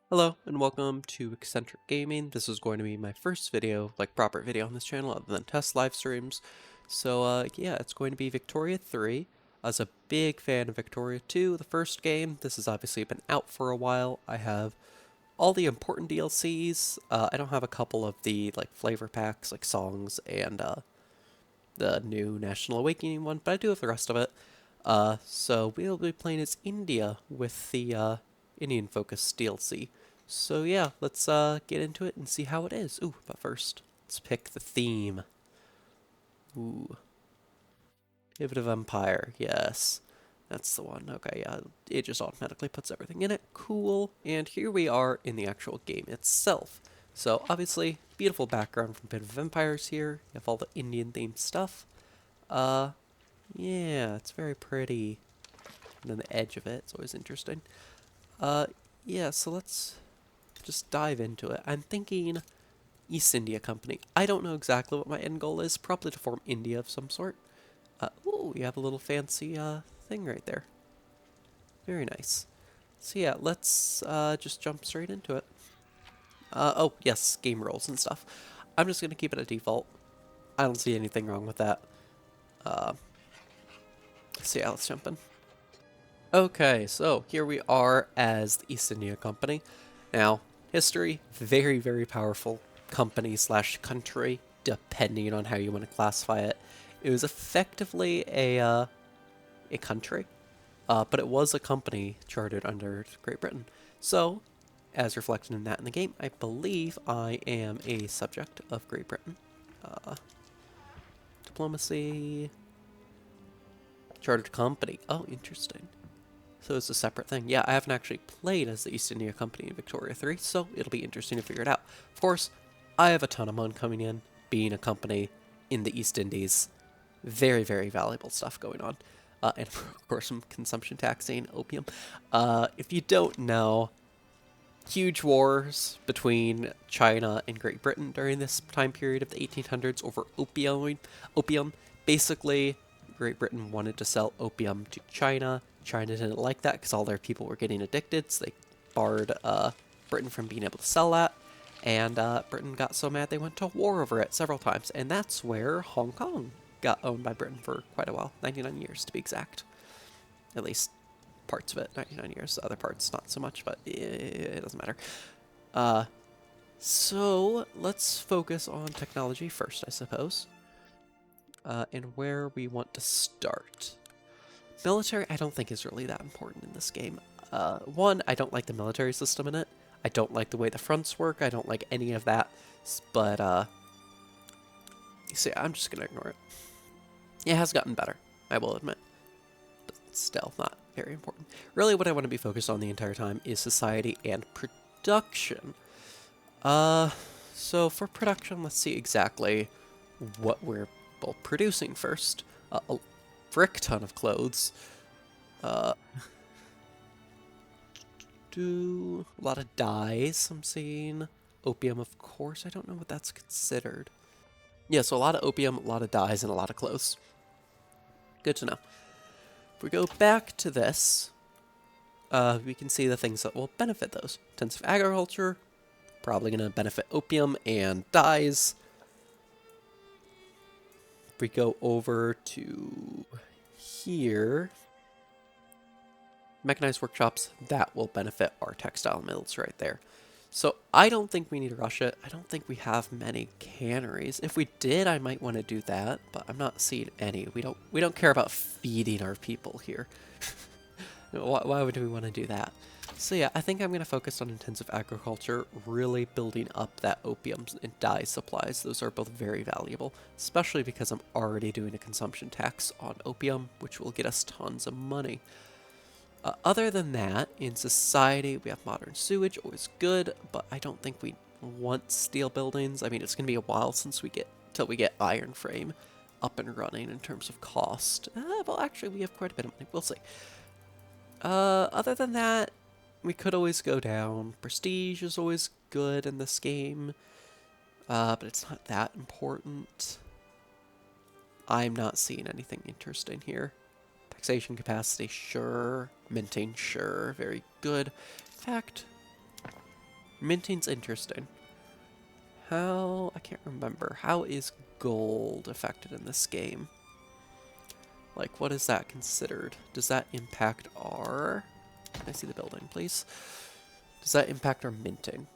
Hello and welcome to Eccentric Gaming. This is going to be my first video, like proper video on this channel other than test live streams. So yeah, it's going to be Victoria 3. I was a big fan of Victoria 2, the first game. This has obviously been out for a while. I have all the important DLCs. I don't have a couple of the like flavor packs, like songs and the new National Awakening one, but I do have the rest of it. So we'll be playing as India with the Indian focused DLC. So yeah, let's get into it and see how it is. Ooh, but first, let's pick the theme. Ooh, Pivot of Empire, yes. That's the one. Okay, yeah, it just automatically puts everything in it. Cool. And here we are in the actual game itself. So obviously, beautiful background from Pivot of Empires here. You have all the Indian themed stuff. Uh, yeah, it's very pretty. And then the edge of it, it's always interesting. Uh, yeah, so let's just dive into it. I'm thinking East India Company. I don't know exactly what my end goal is, probably to form India of some sort. Ooh, you have a little fancy thing right there. Very nice. So yeah, let's just jump straight into it. Oh, yes, game roles and stuff. I'm just going to keep it a default. I don't see anything wrong with that. Uh, so yeah, let's jump in. Okay, so here we are as the East India Company. Now, history, very, very powerful company slash country, depending on how you want to classify it. It was effectively a country, but it was a company chartered under Great Britain. So, as reflected in that in the game, I believe I am a subject of Great Britain. Uh, Diplomacy, chartered company. Oh, interesting. So it's a separate thing. Yeah, I haven't actually played as the East India Company in Victoria 3, so it'll be interesting to figure it out. Of course, I have a ton of money coming in, being a company in the East Indies. Very, very valuable stuff going on. And of course, some consumption taxing, opium. If you don't know, huge wars between China and Great Britain during this time period of the 1800s over opium. Opium. Basically, Great Britain wanted to sell opium to China. China didn't like that because all their people were getting addicted, so they barred Britain from being able to sell that. And Britain got so mad they went to war over it several times. And that's where Hong Kong got owned by Britain for quite a while, 99 years to be exact. At least parts of it, 99 years. Other parts, not so much, but it doesn't matter. Uh, so let's focus on technology first, I suppose, and where we want to start. Military, I don't think is really that important in this game. One, I don't like the military system in it. I don't like the way the fronts work. I don't like any of that. But, so yeah, I'm just gonna ignore it. It has gotten better, I will admit. But still, not very important. Really, what I want to be focused on the entire time is society and production. So for production, let's see exactly what we're both producing first. A frick ton of clothes. Uh, do a lot of dyes, I'm seeing. Opium, of course. I don't know what that's considered. Yeah, so a lot of opium, a lot of dyes, and a lot of clothes. Good to know. If we go back to this, we can see the things that will benefit those. Intensive agriculture, probably going to benefit opium and dyes. If we go over to here, mechanized workshops, that will benefit our textile mills right there. So I don't think we need to rush it. I don't think we have many canneries. If we did, I might want to do that, but I'm not seeing any. We don't care about feeding our people here. Why would we want to do that? So yeah, I think I'm going to focus on intensive agriculture, really building up that opium and dye supplies. Those are both very valuable, especially because I'm already doing a consumption tax on opium, which will get us tons of money. Other than that, in society, we have modern sewage, always good, but I don't think we want steel buildings. I mean, it's going to be a while since till we get iron frame up and running in terms of cost. Well, actually, we have quite a bit of money. We'll see. Other than that, we could always go down. Prestige is always good in this game, but it's not that important. I'm not seeing anything interesting here. Taxation capacity, sure. Minting, sure. Very good. In fact, Minting's interesting. How, I can't remember, how is gold affected in this game? Like, what is that considered? Does that impact our... Can I see the building, please? Does that impact our minting?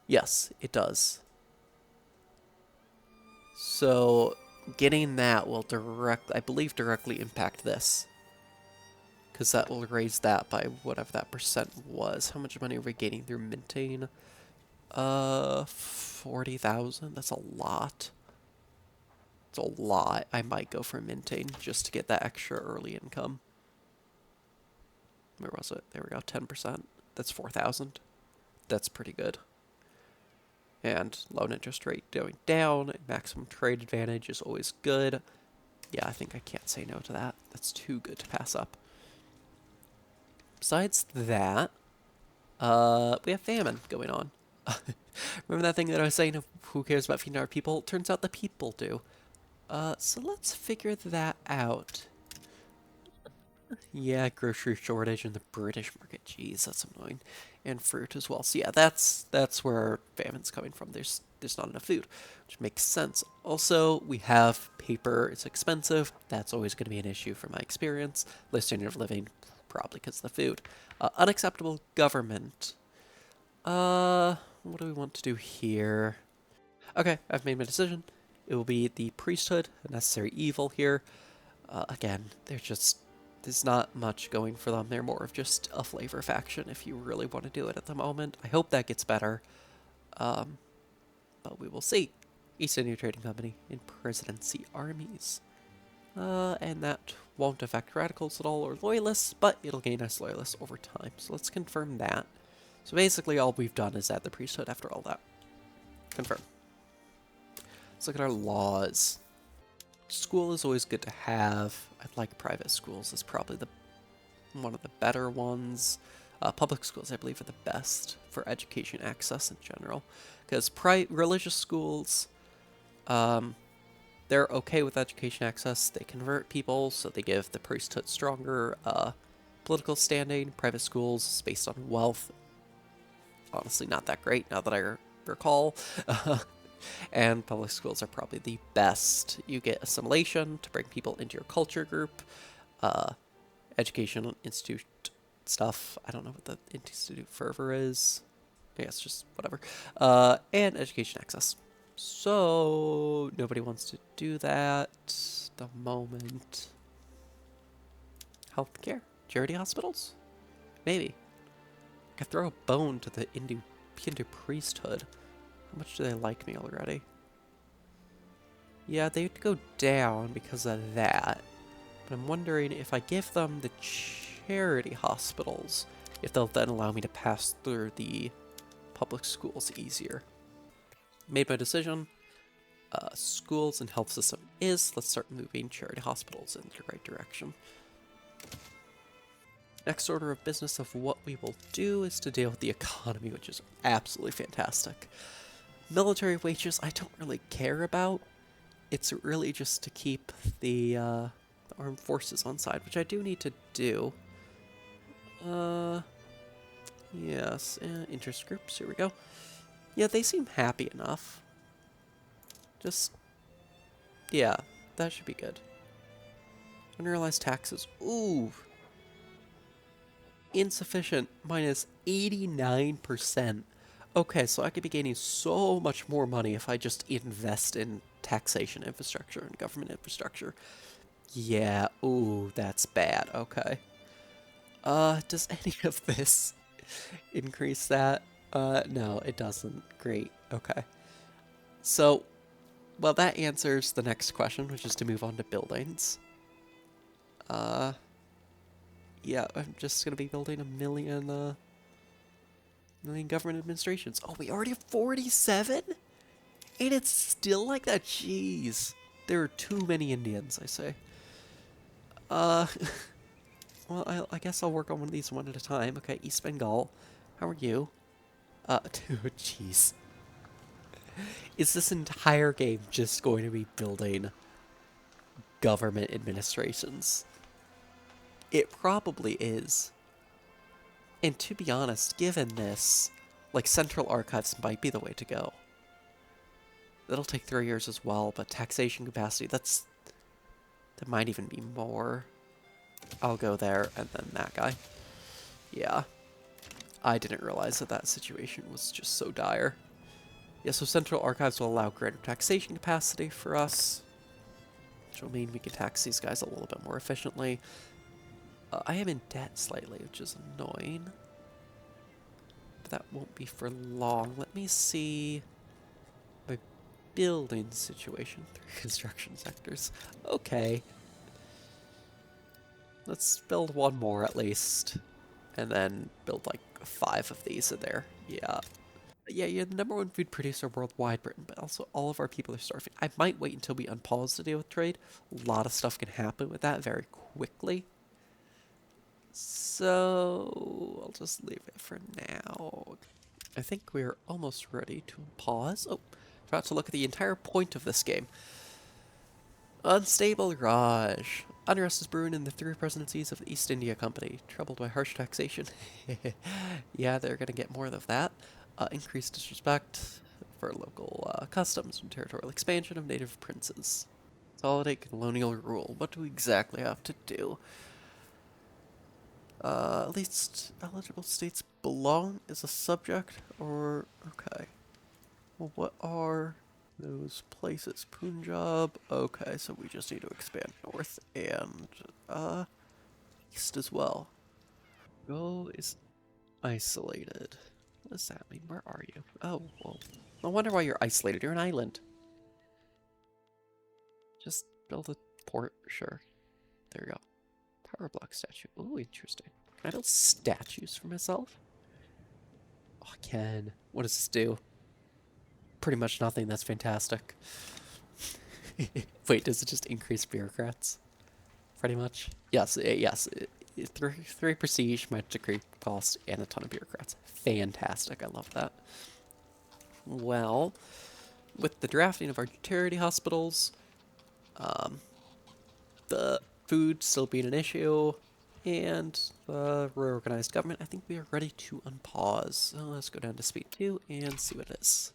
Yes, it does. So, getting that will I believe, directly impact this. Because that will raise that by whatever that percent was. How much money are we gaining through minting? 40,000? That's a lot. It's a lot. I might go for minting just to get that extra early income. Where was it? There we go, 10%. That's 4,000. That's pretty good. And loan interest rate going down, maximum trade advantage is always good. Yeah, I think I can't say no to that. That's too good to pass up. Besides that, we have famine going on. Remember that thing that I was saying of who cares about feeding our people? Turns out the people do. So let's figure that out. Yeah, grocery shortage in the British market. Jeez, that's annoying. And fruit as well. So yeah, that's where famine's coming from. There's not enough food, which makes sense. Also, we have paper. It's expensive. That's always going to be an issue from my experience. Low standard of living, probably because of the food. Unacceptable government. What do we want to do here? Okay, I've made my decision. It will be the priesthood, a necessary evil here. Again, there's not much going for them. They're more of just a flavor faction if you really want to do it at the moment. I hope that gets better. But we will see. East India Trading Company in presidency armies. And that won't affect radicals at all or loyalists, but it'll gain us loyalists over time. So let's confirm that. So basically all we've done is add the priesthood after all that. Confirm. Let's look at our laws. School is always good to have. I like private schools. It's probably one of the better ones. Public schools, I believe, are the best for education access in general. Because religious schools, they're okay with education access. They convert people, so they give the priesthood stronger political standing. Private schools, based on wealth, honestly not that great now that I recall. And public schools are probably the best. You get assimilation to bring people into your culture group, educational institute stuff. I don't know what the institute fervor is. I guess just whatever. And education access. So nobody wants to do that at the moment. Healthcare? Charity hospitals? Maybe. I could throw a bone to the Hindu priesthood. How much do they like me already? Yeah, they'd go down because of that. But I'm wondering if I give them the charity hospitals, if they'll then allow me to pass through the public schools easier. Made my decision. Schools and health system is. Let's start moving charity hospitals in the right direction. Next order of business of what we will do is to deal with the economy, which is absolutely fantastic. Military wages I don't really care about. It's really just to keep the armed forces on side, which I do need to do. Yes, interest groups, here we go. Yeah, they seem happy enough. Just, yeah, that should be good. Unrealized taxes, ooh. Insufficient, minus 89%. Okay, so I could be gaining so much more money if I just invest in taxation infrastructure and government infrastructure. Yeah, ooh, that's bad, okay. Does any of this increase that? No, it doesn't. Great, okay. So, well, that answers the next question, which is to move on to buildings. Yeah, I'm just gonna be building a million government administrations. Oh, we already have 47? And it's still like that? Jeez. There are too many Indians, I say. Well, I guess I'll work on one of these one at a time. Okay, East Bengal. How are you? Dude, jeez. Is this entire game just going to be building government administrations? It probably is. And to be honest, given this, Like, Central Archives might be the way to go. That'll take 3 years as well, but taxation capacity, that might even be more. I'll go there, and then that guy. Yeah. I didn't realize that situation was just so dire. Yeah, so Central Archives will allow greater taxation capacity for us, which will mean we can tax these guys a little bit more efficiently. I am in debt slightly, which is annoying. But that won't be for long. Let me see my building situation through construction sectors. Okay. Let's build one more at least. And then build like 5 of these in there. Yeah. Yeah, you're the #1 food producer worldwide, Britain, but also all of our people are starving. I might wait until we unpause to deal with trade. A lot of stuff can happen with that very quickly. So I'll just leave it for now. I think we're almost ready to pause. Oh, forgot to look at the entire point of this game. Unstable Raj. Unrest is brewing in the 3 presidencies of the East India Company, troubled by harsh taxation. Yeah, they're gonna get more of that. Increased disrespect for local customs and territorial expansion of native princes. Consolidate colonial rule. What do we exactly have to do? At least eligible states belong as a subject, or... Okay. Well, what are those places? Punjab. Okay, so we just need to expand north and east as well. Go is isolated. What does that mean? Where are you? Oh, well, no wonder why you're isolated. You're an island. Just build a port, sure. There you go. Power block statue. Ooh, interesting. Can I build statues for myself? Oh, I can. What does this do? Pretty much nothing. That's fantastic. Wait, does it just increase bureaucrats? Pretty much. Yes, yes. 3 prestige, much decrease cost, and a ton of bureaucrats. Fantastic. I love that. Well, with the drafting of our charity hospitals, the food still being an issue, and the reorganized government, I think we are ready to unpause. So let's go down to speed 2 and see what it is.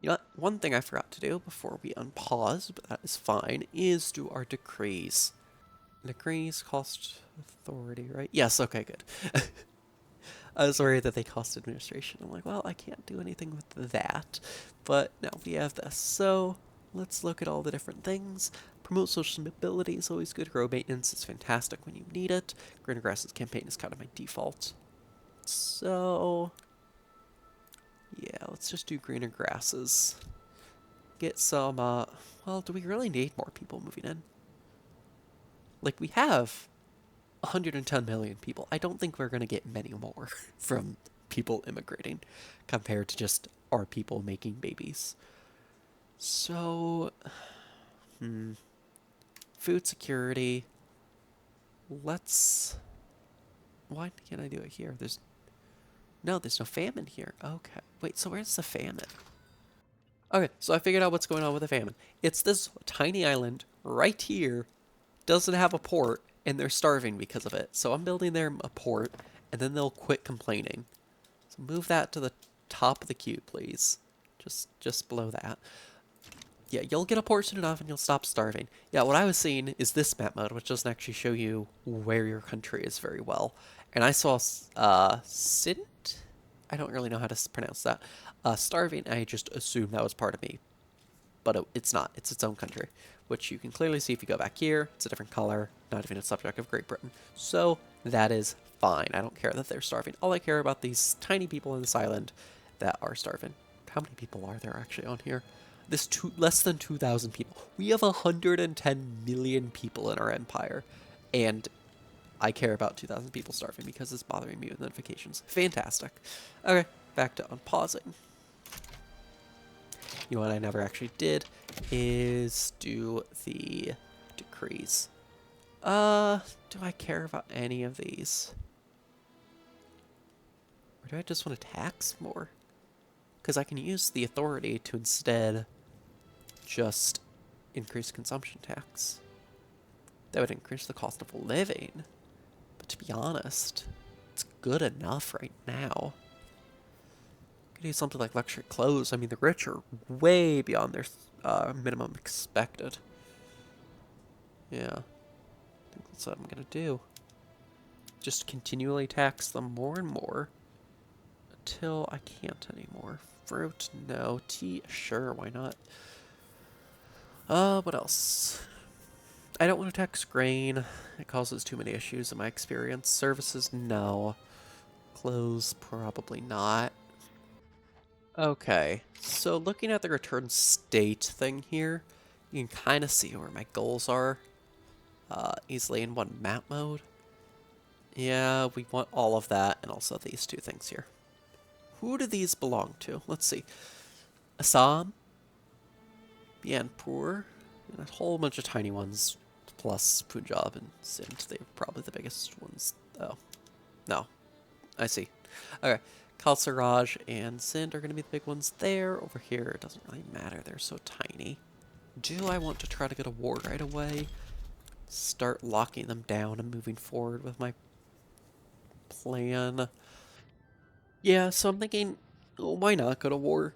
You know what? One thing I forgot to do before we unpause, but that is fine, is do our decrees. Decrees cost authority, right? Yes, okay, good. I was worried that they cost administration. I'm like, well, I can't do anything with that. But now we have this. So let's look at all the different things. Promote social mobility is always good. Road maintenance is fantastic when you need it. Greener Grasses campaign is kind of my default. So yeah, let's just do greener grasses. Get some, well, do we really need more people moving in? Like, we have 110 million people. I don't think we're going to get many more from people immigrating compared to just our people making babies. So, food security. Let's... Why can't I do it here? There's no famine here. Okay. Wait, so where's the famine? Okay, so I figured out what's going on with the famine. It's this tiny island right here, doesn't have a port, and they're starving because of it. So I'm building them a port, and then they'll quit complaining. So move that to the top of the queue, please. Just below that. Yeah, you'll get a port soon enough, and you'll stop starving. Yeah, what I was seeing is this map mode, which doesn't actually show you where your country is very well. And I saw, Sint? I don't really know how to pronounce that. Starving, I just assumed that was part of me. But it's not. It's its own country, which you can clearly see if you go back here. It's a different color, not even a subject of Great Britain. So that is fine. I don't care that they're starving. All I care about these tiny people on this island that are starving. How many people are there actually on here? Less than 2,000 people. We have 110 million people in our empire, and I care about 2,000 people starving because it's bothering me with notifications. Fantastic. Okay, back to unpausing. You know what I never actually did is do the decrees. Do I care about any of these? Or do I just want to tax more? Because I can use the authority to instead just increase consumption tax. That would increase the cost of living. But to be honest, it's good enough right now. could do something like luxury clothes. I mean, the rich are way beyond their minimum expected. Yeah, I think that's what I'm gonna do. Just continually tax them more and more until I can't anymore. Fruit, no. Tea, sure, why not? What else? I don't want to tax grain. It causes too many issues in my experience. Services, no. Clothes, probably not. Okay, so looking at the return state thing here, you can kind of see where my goals are easily in one map mode. Yeah, we want all of that and also these two things here. Who do these belong to? Let's see. Assam, Bianpur, and a whole bunch of tiny ones, plus Punjab and Sindh. They're probably the biggest ones. Oh, no. I see. Okay. Kalsaraj and Sindh are going to be the big ones there. Over here, it doesn't really matter. They're so tiny. Do I want to try to go to war right away? Start locking them down and moving forward with my plan. Yeah, so I'm thinking, oh, why not go to war?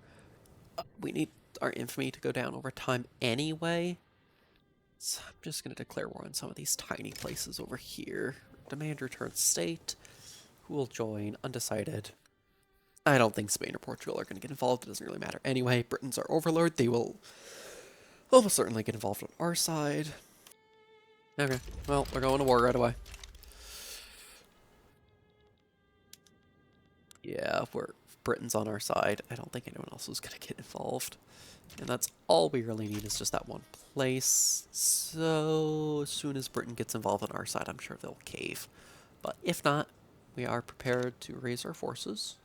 We need our infamy to go down over time anyway. So I'm just going to declare war on some of these tiny places over here. Demand return state. Who will join? Undecided. I don't think Spain or Portugal are going to get involved. It doesn't really matter. Anyway, Britain's our overlord. They will almost certainly get involved on our side. Okay, well, we're going to war right away. Yeah, Britain's on our side. I don't think anyone else is going to get involved. And that's all we really need is just that one place. So as soon as Britain gets involved on our side, I'm sure they'll cave. But if not, we are prepared to raise our forces.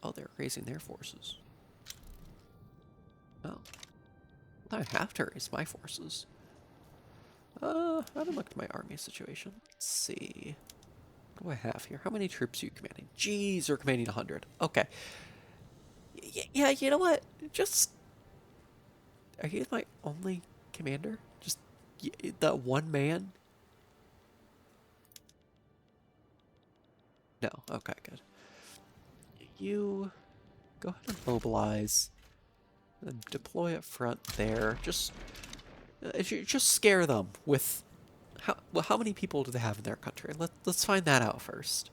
Oh, they're raising their forces. Oh. I have to raise my forces. I haven't looked at my army situation. Let's see. What do I have here? How many troops are you commanding? Jeez, you're commanding 100. Okay. Yeah, you know what? Just... Are you my only commander? Just that one man? No. Okay, good. You go ahead and mobilize. And deploy up front there. Just scare them with... How many people do they have in their country? Let's find that out first.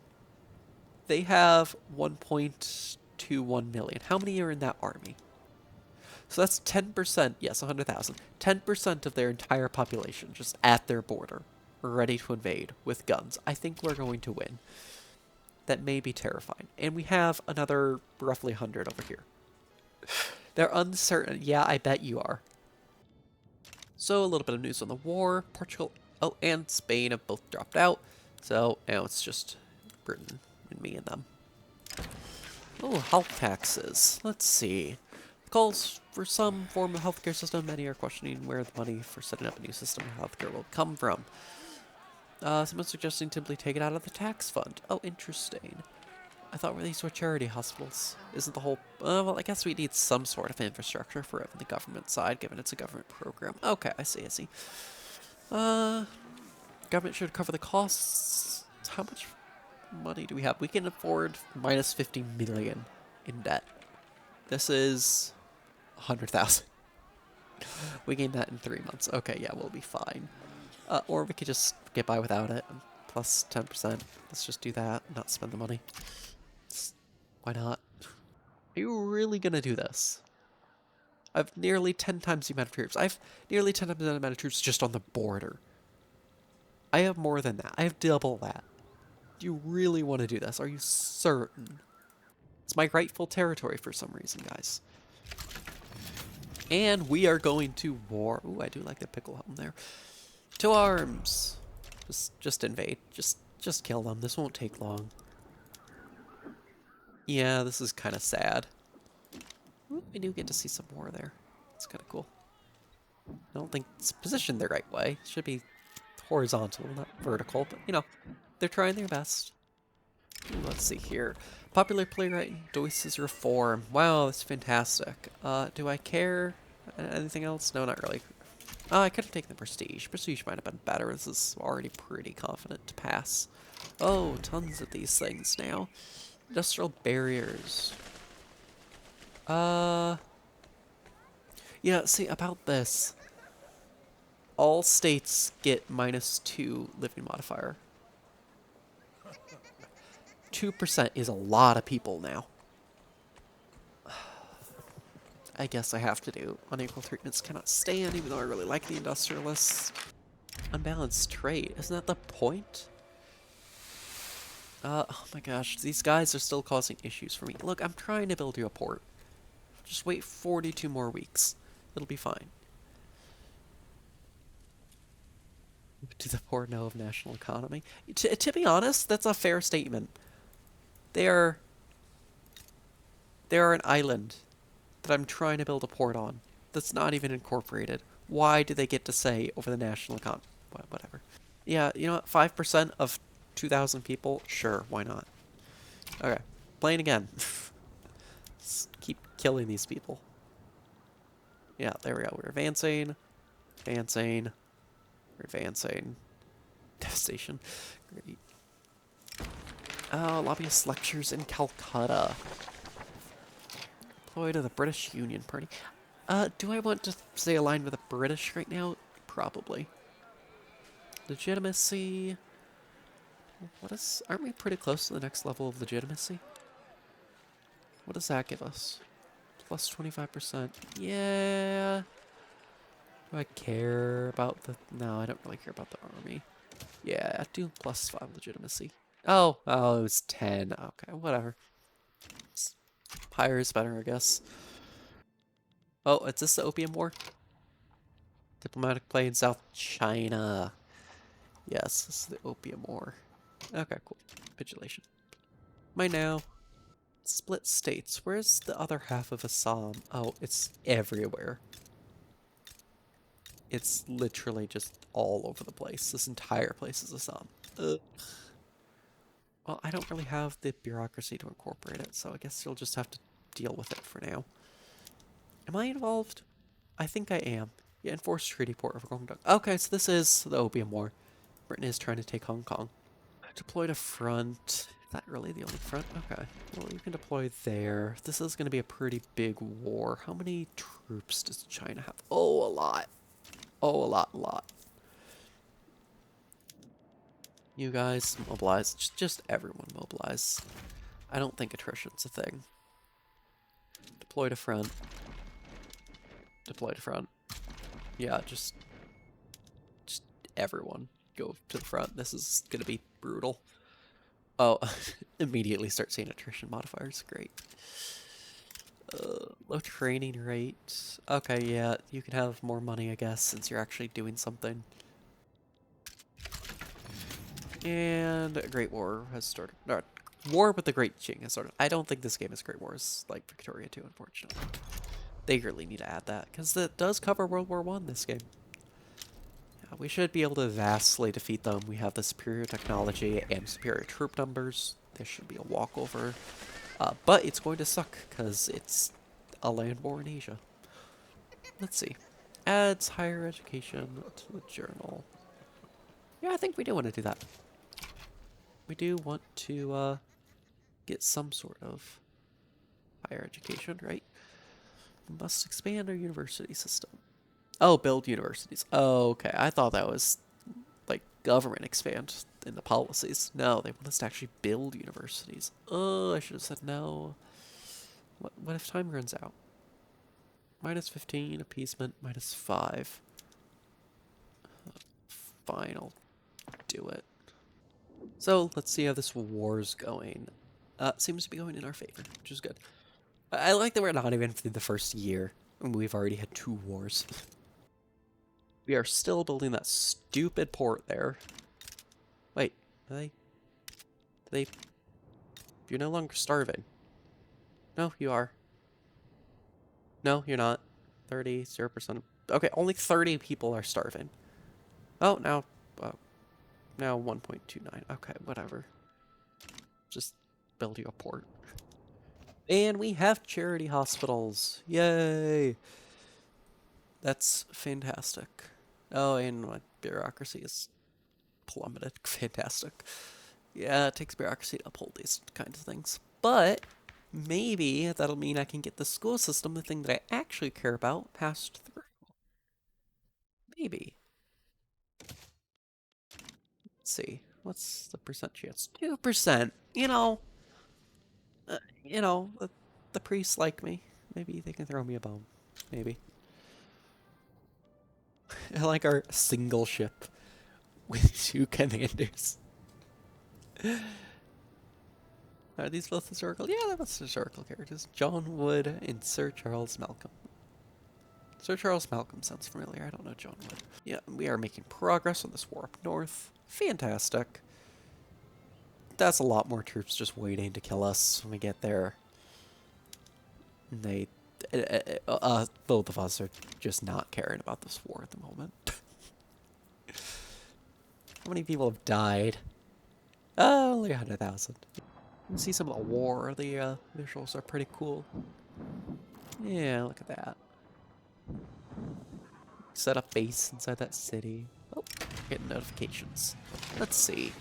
They have 1.21 million. How many are in that army? So that's 10%, yes, 100,000. 10% of their entire population just at their border, ready to invade with guns. I think we're going to win. That may be terrifying. And we have another roughly 100 over here. They're uncertain. Yeah, I bet you are. So a little bit of news on the war. Portugal, oh, and Spain have both dropped out. So now it's just Britain and me and them. Oh, health taxes. Let's see. Calls for some form of healthcare system. Many are questioning where the money for setting up a new system of healthcare will come from. Someone's suggesting simply take it out of the tax fund. Oh, interesting. I thought these were charity hospitals. Isn't the whole... well, I guess we need some sort of infrastructure for it on the government side, given it's a government program. Okay, I see, I see. Government should cover the costs. How much money do we have? We can afford minus 50 million in debt. This is 100,000. We gained that in 3 months. Okay, yeah, we'll be fine. Or we could just get by without it. Plus 10%. Let's just do that, not spend the money. Why not? Are you really gonna do this? I've nearly 10 times the amount of troops. I've nearly 10 times the amount of troops just on the border. I have more than that. I have double that. Do you really want to do this? Are you certain? It's my rightful territory for some reason, guys. And we are going to war. Ooh, I do like the pickle helm there. To arms. Just invade. Just kill them. This won't take long. Yeah, this is kind of sad. Ooh, we do get to see some more there. It's kind of cool. I don't think it's positioned the right way. It should be horizontal, not vertical, but you know, they're trying their best. Ooh, let's see here. Popular playwright Joyce's Reform. Wow, that's fantastic. Do I care? Anything else? No, not really. I could have taken the Prestige. Prestige might have been better. This is already pretty confident to pass. Oh, tons of these things now. Industrial barriers. Yeah, see, about this. All states get -2 living modifier. 2% is a lot of people now. I guess I have to do unequal treatments cannot stand, even though I really like the industrialists. Unbalanced trade, isn't that the point? Oh my gosh, these guys are still causing issues for me. Look, I'm trying to build you a port. Just wait 42 more weeks. It'll be fine. Do the poor know of national economy? To be honest, that's a fair statement. They are an island that I'm trying to build a port on that's not even incorporated. Why do they get to say over the national economy? Whatever. Yeah, you know what? 5% of 2,000 people? Sure, why not? Okay, playing again. Let's keep killing these people. Yeah, there we go. We're advancing, advancing, we're advancing. Devastation. Great. Oh, lobbyist lectures in Calcutta. Employed of the British Union Party. Do I want to stay aligned with the British right now? Probably. Legitimacy. Aren't we pretty close to the next level of legitimacy? What does that give us? Plus 25%. Yeah. Do I care about the... No, I don't really care about the army. Yeah, do +5 legitimacy. Oh, it was 10. Okay, whatever. Higher is better, I guess. Oh, is this the Opium War? Diplomatic play in South China. Yes, this is the Opium War. Okay, cool. Capitulation. Mine now. Split states. Where's the other half of Assam? Oh, it's everywhere. It's literally just all over the place. This entire place is Assam. Ugh. Well, I don't really have the bureaucracy to incorporate it, so I guess you'll just have to deal with it for now. Am I involved? I think I am. Yeah, enforced treaty port of Guangdong. Okay, so this is the Opium War. Britain is trying to take Hong Kong. Deploy to front. Is that really the only front? Okay. Well, you can deploy there. This is going to be a pretty big war. How many troops does China have? Oh, a lot. Oh, a lot. You guys mobilize. Just everyone mobilize. I don't think attrition's a thing. Deploy to front. Deploy to front. Yeah, just everyone go to the front. This is going to be brutal. Oh, immediately start seeing attrition modifiers. Great. Low training rate. Okay, yeah, you can have more money, I guess, since you're actually doing something. And a Great War has started. No, War with the Great Qing has started. I don't think this game is Great Wars like Victoria 2, unfortunately. They really need to add that, because it does cover World War I, this game. Yeah, we should be able to vastly defeat them. We have the superior technology and superior troop numbers. This should be a walkover. But it's going to suck, because it's a land war in Asia. Let's see. Adds higher education to the journal. Yeah, I think we do want to do that. We do want to get some sort of higher education, right? We must expand our university system. Oh, build universities. Oh, okay. I thought that was like government expand in the policies. No, they want us to actually build universities. Oh, I should have said no. What if time runs out? -15, appeasement, -5. Fine, I'll do it. So, let's see how this war's going. Seems to be going in our favor, which is good. I like that we're not even through the first year, and we've already had 2 wars. We are still building that stupid port there. Wait, you're no longer starving. No, you are. No, you're not. 0%. Okay, only 30 people are starving. Oh, now 1.29. Okay, whatever. Just build you a port. And we have charity hospitals. Yay! That's fantastic. Oh, and my bureaucracy is plummeted. Fantastic. Yeah, it takes bureaucracy to uphold these kinds of things. But maybe that'll mean I can get the school system, the thing that I actually care about, passed through. Maybe. Let's see. What's the percent chance? 2%. You know, the priests like me. Maybe they can throw me a bone. Maybe. I like our single ship with 2 commanders. Are these both historical? Yeah, they're both historical characters. John Wood and Sir Charles Malcolm. Sir Charles Malcolm sounds familiar. I don't know John Wood. Yeah, we are making progress on this war up north. Fantastic. That's a lot more troops just waiting to kill us when we get there. They, both of us are just not caring about this war at the moment. How many people have died? Only 100,000. You can see some of the war. The visuals are pretty cool. Yeah, look at that. Set up base inside that city. Oh, getting notifications. Let's see.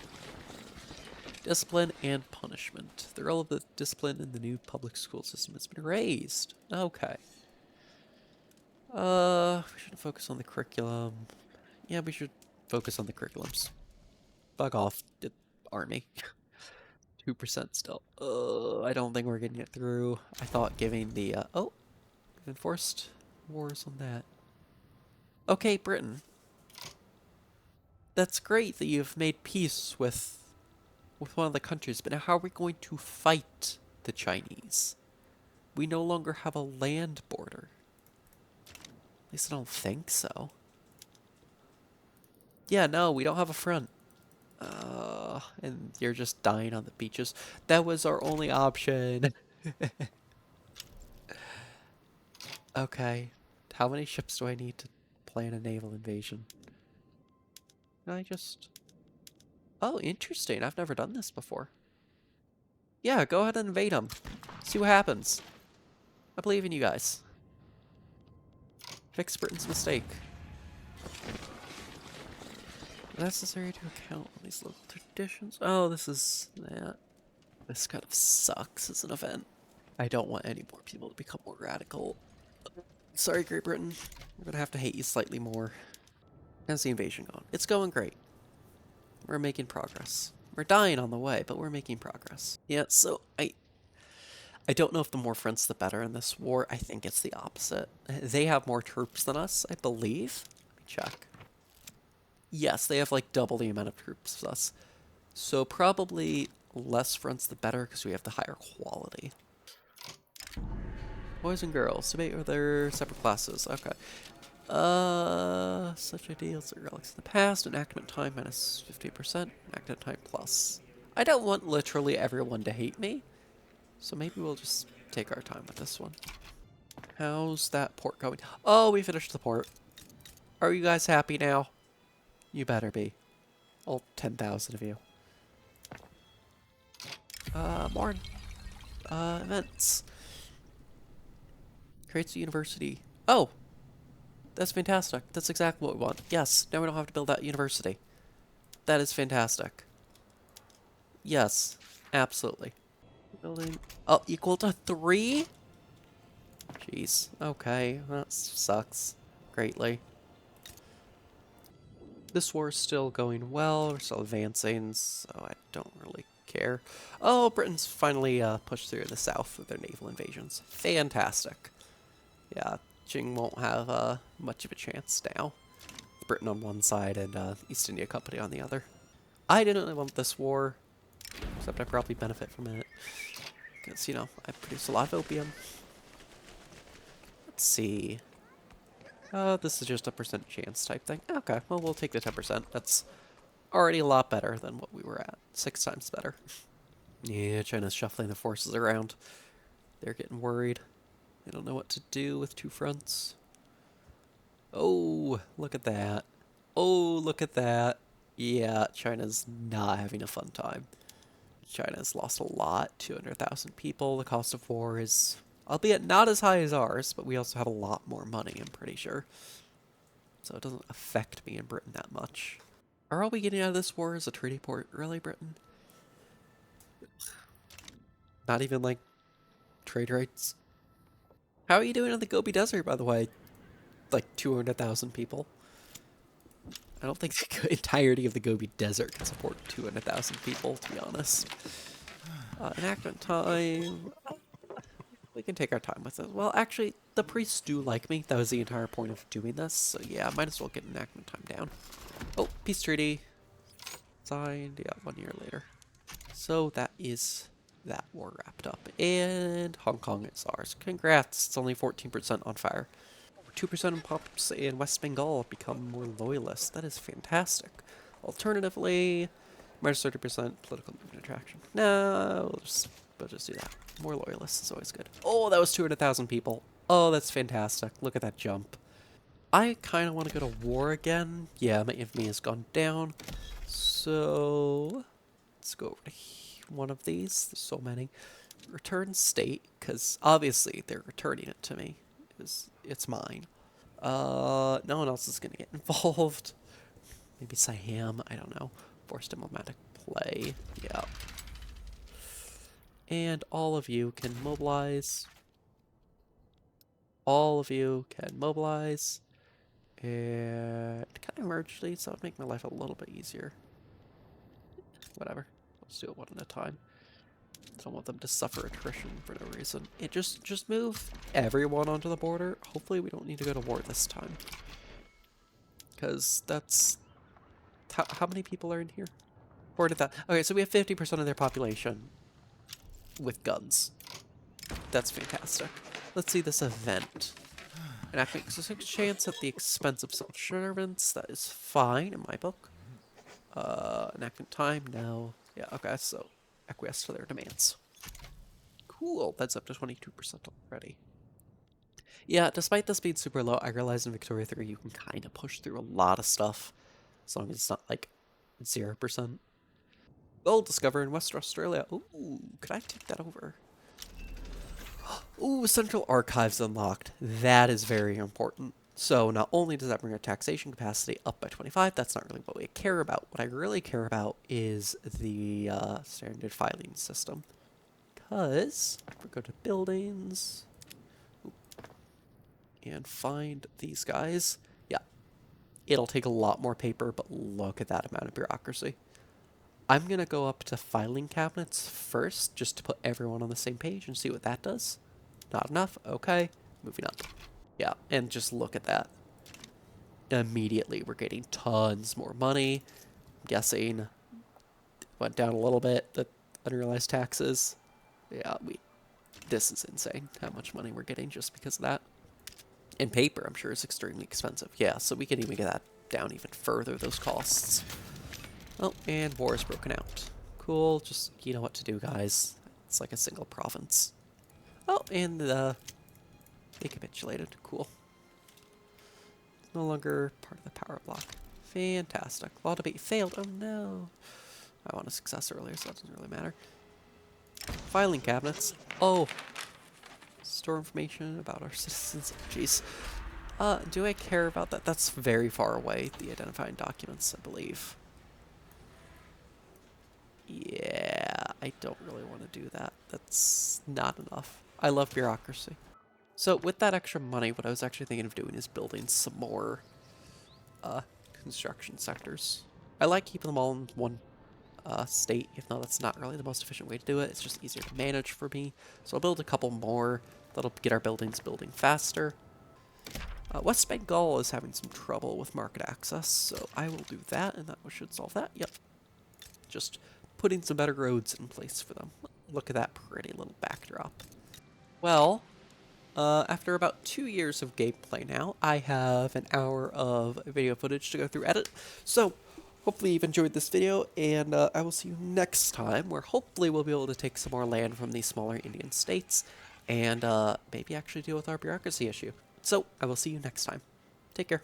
Discipline and punishment. The role of the discipline in the new public school system has been raised. Okay. We should focus on the curriculum. Yeah, we should focus on the curriculums. Bug off, army. 2% still. I don't think we're getting it through. I thought giving the, enforced wars on that. Okay, Britain. That's great that you've made peace with one of the countries, but now how are we going to fight the Chinese? We no longer have a land border. At least I don't think so. Yeah, no, we don't have a front. And you're just dying on the beaches. That was our only option. Okay. How many ships do I need to plan a naval invasion? Can I just... Oh, interesting. I've never done this before. Yeah, go ahead and invade them. See what happens. I believe in you guys. Fix Britain's mistake. Necessary to account on these local traditions. Oh, this is... Yeah. This kind of sucks as an event. I don't want any more people to become more radical. Sorry, Great Britain. We're gonna have to hate you slightly more. How's the invasion going? It's going great. We're making progress. We're dying on the way, but we're making progress. Yeah, so I don't know if the more fronts the better in this war. I think it's the opposite. They have more troops than us, I believe. Let me check. Yes, they have like double the amount of troops as us. So probably less fronts the better because we have the higher quality. Boys and girls, debate or their separate classes. Okay. Such ideals are relics in the past. Enactment time minus 50%. Enactment time plus. I don't want literally everyone to hate me. So maybe we'll just take our time with this one. How's that port going? Oh, we finished the port. Are you guys happy now? You better be. All 10,000 of you. More events. Creates a university. Oh! That's fantastic. That's exactly what we want. Yes, now we don't have to build that university. That is fantastic. Yes, absolutely. Building... Oh, equal to 3? Jeez. Okay, that sucks greatly. This war is still going well. We're still advancing, so I don't really care. Oh, Britain's finally pushed through the south with their naval invasions. Fantastic. Yeah, Qing won't have much of a chance now. Britain on one side and East India Company on the other. I didn't really want this war, except I probably benefit from it. Because, you know, I produce a lot of opium. Let's see. This is just a percent chance type thing. Okay, well, we'll take the 10%. That's already a lot better than what we were at. 6 times better. Yeah, China's shuffling the forces around. They're getting worried. They don't know what to do with 2 fronts. Oh, look at that. Oh, look at that. Yeah, China's not having a fun time. China's lost a lot, 200,000 people. The cost of war is, albeit not as high as ours, but we also have a lot more money, I'm pretty sure. So it doesn't affect me in Britain that much. Are all we getting out of this war is a treaty port? Really, Britain? Not even like trade rights. How are you doing in the Gobi Desert, by the way? Like 200,000 people. I don't think the entirety of the Gobi Desert can support 200,000 people, to be honest. Enactment time. We can take our time with it. Well, actually, the priests do like me. That was the entire point of doing this. So yeah, might as well get enactment time down. Oh, peace treaty. Signed, yeah, 1 year later. So that is that war wrapped up. And Hong Kong is ours. Congrats, it's only 14% on fire. 2% of pops in West Bengal become more loyalists. That is fantastic. Alternatively, minus 30% political movement attraction. No, we'll just do that. More loyalists is always good. Oh, that was 200,000 people. Oh, that's fantastic. Look at that jump. I kind of want to go to war again. Yeah, my infamy has gone down. So, let's go over to one of these. There's so many. Return state, because obviously they're returning it to me. It's mine. No one else is going to get involved. Maybe Siam, I don't know. Forced diplomatic play. Yeah. And all of you can mobilize. All of you can mobilize. And can I merge these? That would make my life a little bit easier. Whatever. Let's do it one at a time. Don't want them to suffer attrition for no reason. Just move everyone onto the border. Hopefully we don't need to go to war this time. Because that's... How many people are in here? 40,000. Okay, so we have 50% of their population with guns. That's fantastic. Let's see this event. And I think there's a chance at the expense of some servants. That is fine in my book. Enactment time, no. Yeah, okay, so acquiesce to their demands. Cool, that's up to 22% already. Yeah, despite this being super low, I realized in Victoria 3 you can kind of push through a lot of stuff. As long as it's not like 0%. Gold discovered in Western Australia. Ooh, could I take that over? Ooh, Central Archives unlocked. That is very important. So not only does that bring our taxation capacity up by 25, that's not really what we care about. What I really care about is the standard filing system. Because if we go to buildings and find these guys, yeah, it'll take a lot more paper, but look at that amount of bureaucracy. I'm going to go up to filing cabinets first, just to put everyone on the same page and see what that does. Not enough? Okay. Moving up. Yeah, and just look at that. Immediately, we're getting tons more money. I'm guessing it went down a little bit, the unrealized taxes. Yeah, this is insane how much money we're getting just because of that. And paper, I'm sure, is extremely expensive. Yeah, so we can even get that down even further, those costs. Oh, and war is broken out. Cool, just, you know what to do, guys. It's like a single province. Oh, and they capitulated. Cool. No longer part of the power block. Fantastic. Law debate failed. Oh no. I want a success earlier, so that doesn't really matter. Filing cabinets. Oh. Store information about our citizens. Jeez. Do I care about that? That's very far away, the identifying documents, I believe. Yeah, I don't really want to do that. That's not enough. I love bureaucracy. So with that extra money, what I was actually thinking of doing is building some more construction sectors. I like keeping them all in one state, even though that's not really the most efficient way to do it. It's just easier to manage for me. So I'll build a couple more. That'll get our buildings building faster. West Bengal is having some trouble with market access, so I will do that, and that should solve that. Yep. Just putting some better roads in place for them. Look at that pretty little backdrop. Well, after about 2 years of gameplay now, I have an hour of video footage to go through edit. So, hopefully you've enjoyed this video, and I will see you next time, where hopefully we'll be able to take some more land from these smaller Indian states, and maybe actually deal with our bureaucracy issue. So, I will see you next time. Take care.